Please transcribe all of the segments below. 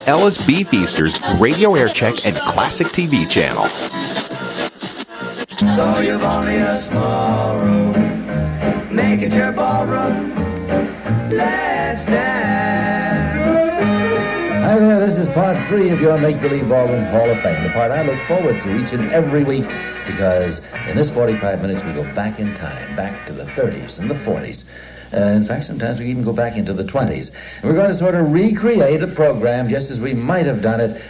Ellis B. Feaster's Radio Aircheck and Classic TV channel. So you've only a small room, make it your ballroom, let's dance. Hi there, this is part 3 of your Make Believe Ballroom Hall of Fame, the part I look forward to each and every week, because in this 45 minutes we go back in time, back to the 30s and the 40s. In fact, sometimes we even go back into the 20s. And we're going to sort of recreate a program just as we might have done it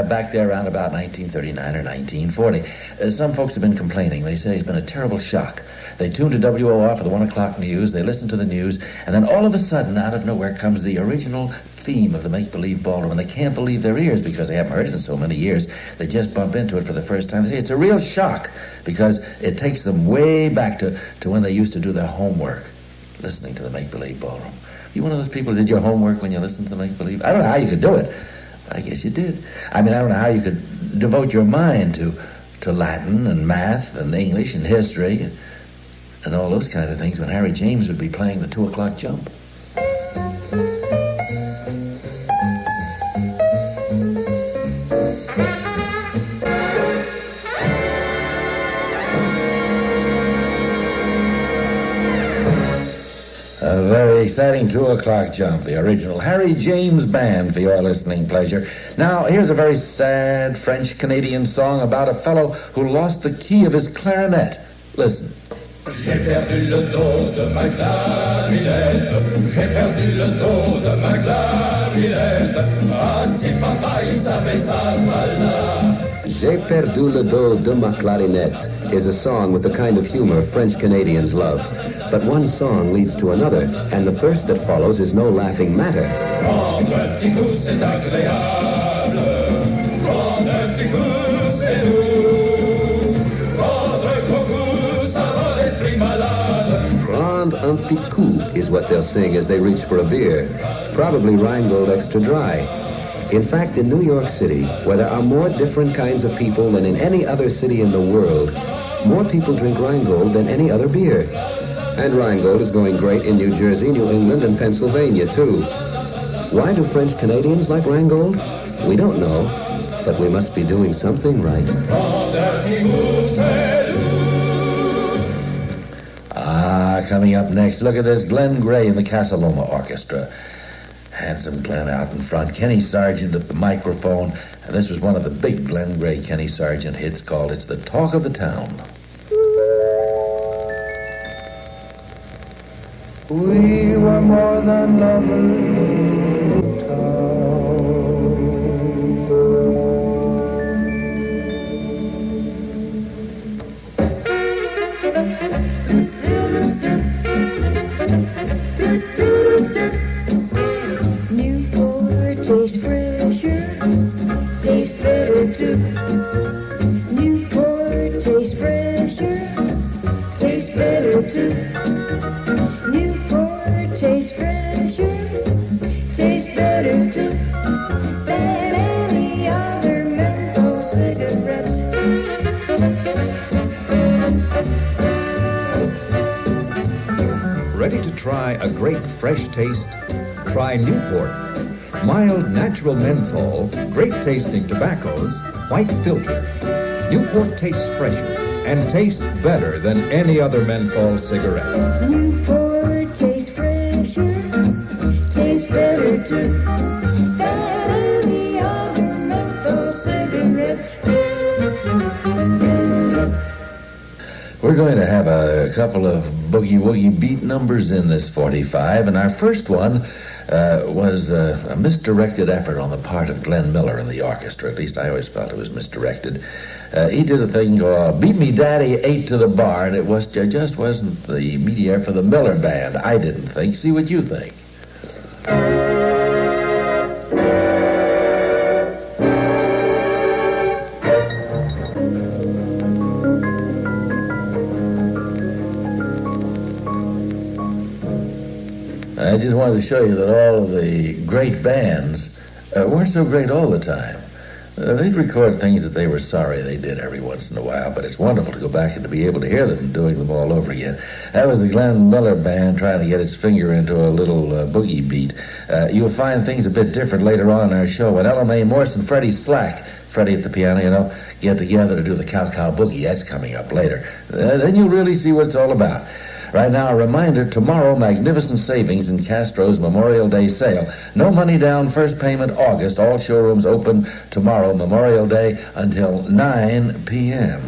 back there around about 1939 or 1940. Some folks have been complaining. They say it's been a terrible shock. They tune to WOR for the 1 o'clock news, they listen to the news, and then all of a sudden, out of nowhere, comes the original theme of the Make Believe Ballroom, and they can't believe their ears because they haven't heard it in so many years. They just bump into it for the first time. They say it's a real shock because it takes them way back to when they used to do their homework, listening to the Make Believe Ballroom. You one of those people who did your homework when you listened to the Make Believe? I don't know how you could do it. I guess you did. I mean, I don't know how you could devote your mind to Latin and math and English and history and all those kind of things when Harry James would be playing the 2 o'clock jump. A very exciting 2 o'clock jump, the original Harry James Band for your listening pleasure. Now, here's a very sad French-Canadian song about a fellow who lost the key of his clarinet. Listen. J'ai perdu le do de ma clarinette, j'ai perdu le do de ma clarinette, ah si papa il savait ça, voilà. J'ai perdu le do de ma clarinette is a song with the kind of humor French Canadians love. But one song leads to another, and the thirst that follows is no laughing matter. Prendre un petit coup c'est agréable, prendre un petit coup c'est doux, prendre un gros coup ça rend l'esprit malade. Prendre un petit coup is what they'll sing as they reach for a beer, probably Rheingold Extra Dry. In fact, in New York City, where there are more different kinds of people than in any other city in the world, more people drink Rheingold than any other beer. And Rheingold is going great in New Jersey, New England, and Pennsylvania, too. Why do French Canadians like Rheingold? We don't know, but we must be doing something right. Coming up next, look at this, Glenn Gray and the Casa Loma Orchestra. Handsome Glenn out in front, Kenny Sargent at the microphone, and this was one of the big Glenn Gray, Kenny Sargent hits called It's the Talk of the Town. We were more than lovers. Newport tastes fresher, tastes better too. Newport tastes fresher, tastes better too. Newport tastes fresher, tastes better too than any other menthol cigarette. Ready to try a great fresh taste? Try Newport. Mild natural menthol, great tasting tobaccos, white filter. Newport tastes fresher and tastes better than any other menthol cigarette. Newport tastes fresher, tastes better too than any other menthol cigarette. We're going to have a couple of boogie-woogie beat numbers in this 45, and our first one was a misdirected effort on the part of Glenn Miller in the orchestra. At least I always felt it was misdirected. He did a thing called Beat Me Daddy 8 to the Bar, and it just wasn't the media for the Miller Band, I didn't think. See what you think. I just wanted to show you that all of the great bands weren't so great all the time. They'd record things that they were sorry they did every once in a while, but it's wonderful to go back and to be able to hear them doing them all over again. That was the Glenn Miller Band trying to get its finger into a little boogie beat. You'll find things a bit different later on in our show when Ella Mae Morse and Freddie Slack, Freddie at the piano, get together to do the Cow Cow Boogie. That's coming up later. Then you'll really see what it's all about. Right now, a reminder, tomorrow, magnificent savings in Castro's Memorial Day sale. No money down, first payment August. All showrooms open tomorrow, Memorial Day, until 9 p.m.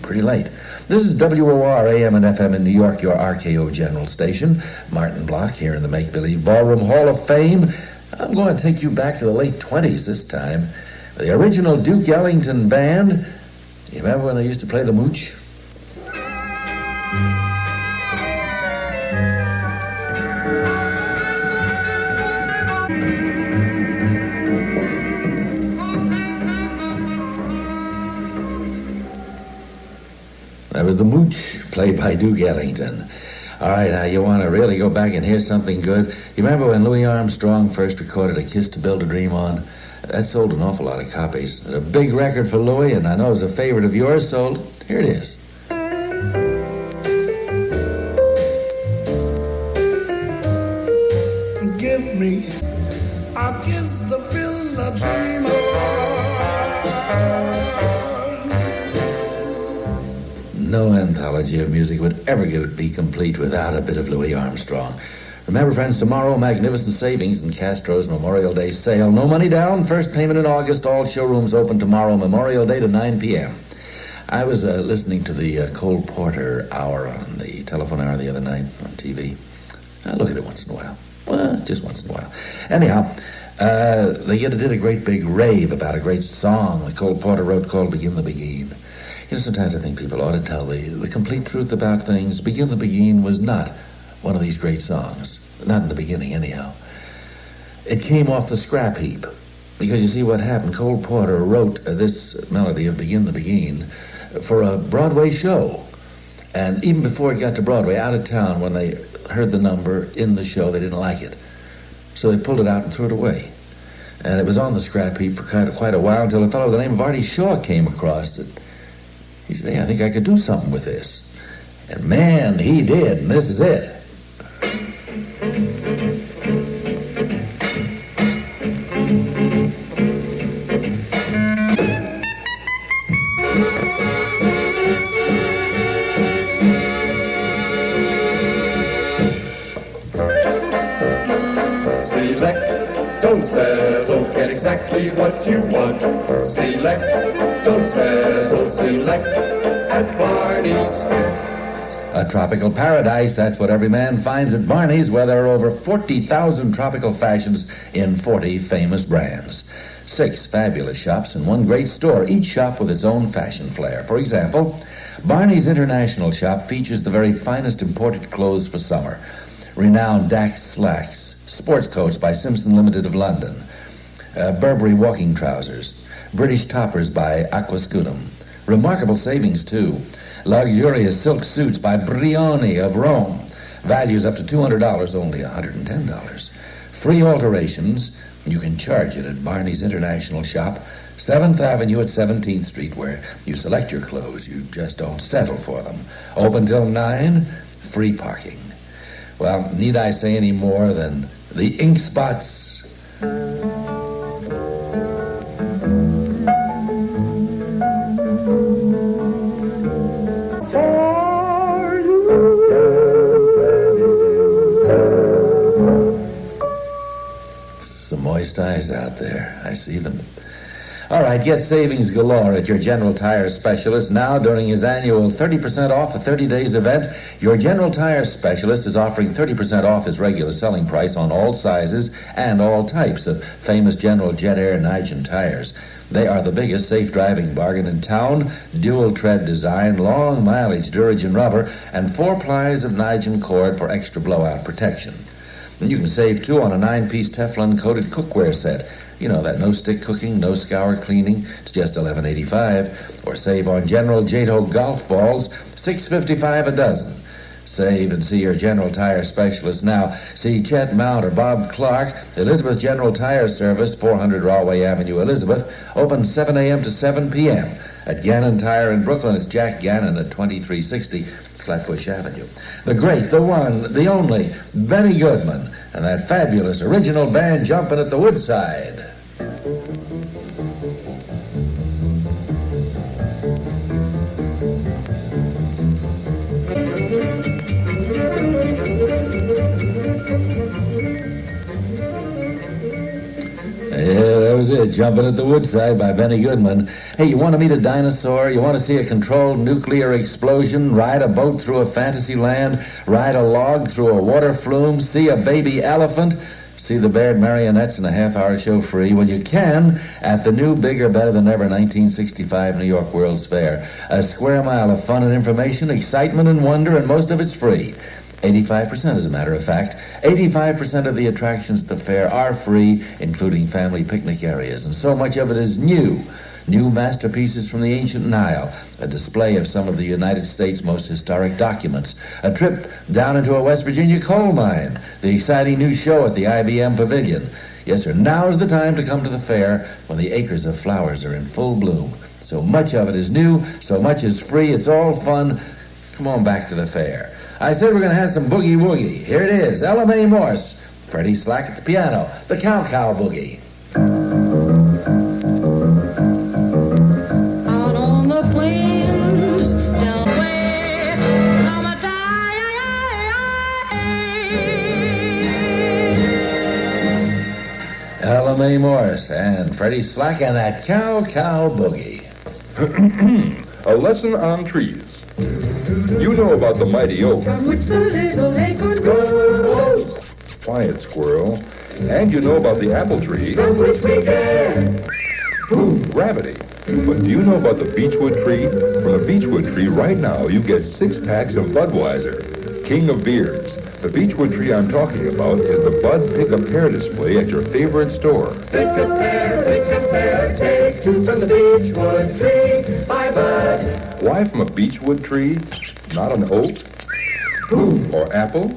Pretty late. This is WOR AM and FM in New York, your RKO General Station. Martin Block here in the Make Believe Ballroom Hall of Fame. I'm going to take you back to the late 20s this time. The original Duke Ellington Band. You remember when they used to play the mooch? That was the mooch, played by Duke Ellington. All right, now you want to really go back and hear something good? You remember when Louis Armstrong first recorded A Kiss to Build a Dream On? That sold an awful lot of copies. A big record for Louis, and I know it was a favorite of yours, so here it is. Give me a kiss to build a dream on. No anthology of music would ever be complete without a bit of Louis Armstrong. Remember, friends, tomorrow, magnificent savings in Castro's Memorial Day sale. No money down, first payment in August. All showrooms open tomorrow, Memorial Day to 9 p.m. I was listening to the Cole Porter hour on the telephone hour the other night on TV. I look at it once in a while. Well, just once in a while. Anyhow, they did a great big rave about a great song that Cole Porter wrote called Begin the Beguine. You know, sometimes I think people ought to tell the complete truth about things. Begin the Beguine was not one of these great songs. Not in the beginning, anyhow. It came off the scrap heap. Because you see what happened, Cole Porter wrote this melody of Begin the Beguine for a Broadway show. And even before it got to Broadway, out of town, when they heard the number in the show, they didn't like it. So they pulled it out and threw it away. And it was on the scrap heap for quite a while until a fellow by the name of Artie Shaw came across it. He said, hey, I think I could do something with this. And man, he did, and this is it. Select, don't settle, get exactly what you want. Select, don't settle, select at Barney's. A tropical paradise, that's what every man finds at Barney's, where there are over 40,000 tropical fashions in 40 famous brands. 6 fabulous shops and 1 great store, each shop with its own fashion flair. For example, Barney's International Shop features the very finest imported clothes for summer. Renowned Dax slacks, sports coats by Simpson Limited of London, Burberry walking trousers, British toppers by Aquascutum. Remarkable savings, too. Luxurious silk suits by Brioni of Rome. Values up to $200, only $110. Free alterations. You can charge it at Barney's International Shop, 7th Avenue at 17th Street, where you select your clothes. You just don't settle for them. Open till 9, free parking. Well, need I say any more than the ink spots? Some moist eyes out there. I see them. All right, get savings galore at your General Tire Specialist. Now, during his annual 30% off a 30 days event, your General Tire Specialist is offering 30% off his regular selling price on all sizes and all types of famous General Jet Air Nigen tires. They are the biggest safe driving bargain in town. Dual tread design, long mileage Duragen rubber, and 4 plies of Nigen cord for extra blowout protection. And you can save, too, on a 9-piece Teflon-coated cookware set. You know, that no-stick cooking, no scour cleaning. It's just $11.85. Or save on General Jato golf balls, $6.55 a dozen. Save and see your General Tire specialist now. See Chet Mount or Bob Clark, Elizabeth General Tire Service, 400 Rahway Avenue, Elizabeth, open 7 a.m. to 7 p.m. At Gannon Tire in Brooklyn, it's Jack Gannon at 2360 Flatbush Avenue. The great, the one, the only, Benny Goodman, and that fabulous original band jumping at the Woodside. Yeah, that was it. Jumping at the Woodside by Benny Goodman. Hey, you want to meet a dinosaur? You want to see a controlled nuclear explosion? Ride a boat through a fantasy land? Ride a log through a water flume? See a baby elephant? See the Baird marionettes in a half-hour show free? Well, you can at the new, bigger, better than ever 1965 New York World's Fair. A square mile of fun and information, excitement and wonder, and most of it's free. 85%, as a matter of fact. 85% of the attractions at the fair are free, including family picnic areas, and so much of it is new. New masterpieces from the ancient Nile, a display of some of the United States' most historic documents, a trip down into a West Virginia coal mine, the exciting new show at the IBM Pavilion. Yes, sir, now's the time to come to the fair when the acres of flowers are in full bloom. So much of it is new, so much is free, it's all fun. Come on back to the fair. I said we're going to have some boogie-woogie. Here it is, Ella Mae Morse, Freddie Slack at the piano, the Cow-Cow Boogie. Out on the plains, down where summertime. Ella Mae Morse and Freddie Slack and that Cow-Cow Boogie. A lesson on trees. You know about the mighty oak. From which the little acorn grows. Quiet, squirrel. And you know about the apple tree. From which we get Gravity. But do you know about the beechwood tree? From the beechwood tree right now, you get 6 packs of Budweiser, king of beers. The beechwood tree I'm talking about is the Bud Pick a Pear display at your favorite store. pick a pear, take 2 from the beechwood tree. Bye, Bud. Why from a beechwood tree? Not an oak? Or apple?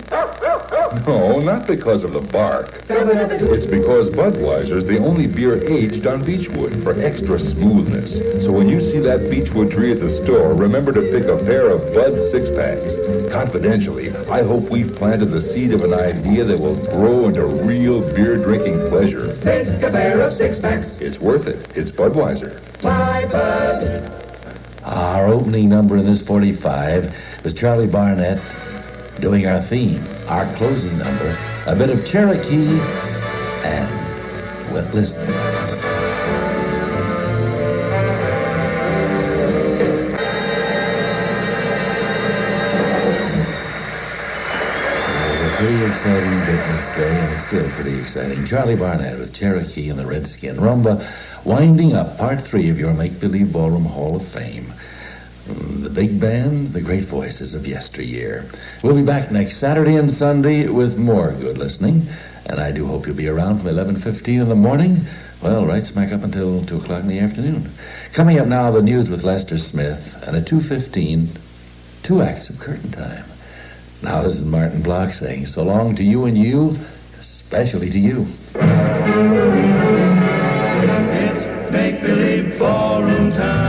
No, not because of the bark. It's because Budweiser's the only beer aged on beechwood for extra smoothness. So when you see that beechwood tree at the store, remember to pick a pair of Bud 6-packs. Confidentially, I hope we've planted the seed of an idea that will grow into real beer-drinking pleasure. Take a pair of 6-packs. It's worth it. It's Budweiser. Bye, Bud. Our opening number in this 45 was Charlie Barnett doing our theme. Our closing number, a bit of Cherokee, and well, listen. Pretty exciting business day, and it's still pretty exciting. Charlie Barnett with Cherokee and the Redskin Rumba, winding up part 3 of your Make Believe Ballroom Hall of Fame. The big bands, the great voices of yesteryear. We'll be back next Saturday and Sunday with more good listening, and I do hope you'll be around from 11:15 in the morning, well, right smack up until 2 o'clock in the afternoon. Coming up now, the news with Lester Smith, and at 2:15, 2 acts of curtain time. Now, this is Martin Block saying so long to you and you, especially to you. It's Make Believe Ballroom time.